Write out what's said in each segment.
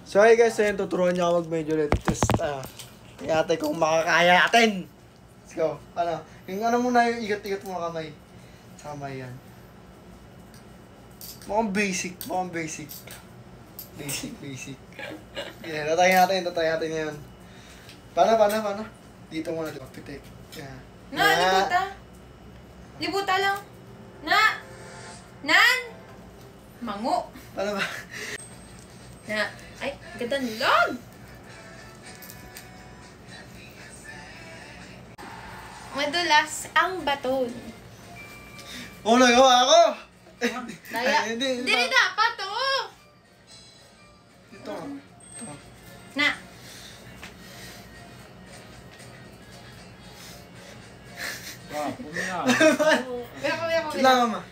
So hey guys, ayun, tuturuan niyo ako mag-major test. Tingnan kung makakaya natin. Let's go. Ano? Yung ano muna, yung igat-igat mo kamay. Sa kamay yan. Mukhang basic. Basic. Yeah, tatayin natin yan. Paano? Dito muna, pitik. Yeah. Libuta lang. Nan! Mango. Paano ba? Ay, ganda ng log! Madulas ang baton. Nagawa ako! Hindi dapat to! Ito. Na! Lang, mama.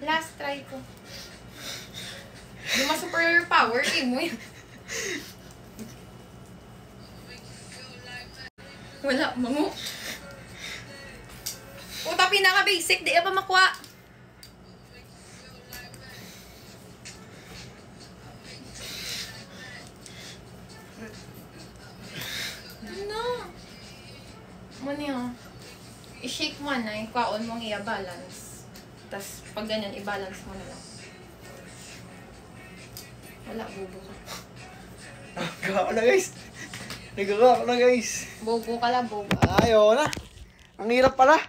Last try ko. Di ma super power mo yan. Wala, mango. Puta, pinaka-basic. Di pa makuha. Ano? Muna yun. I-shake mo na. Ikaon mong i-balance. Tapos, pag ganyan, i-balance mo na lang. Wala, bobo ka. Nagawa ko na guys. Bobo ka lang, bobo. Ayaw na. Ang hirap pala.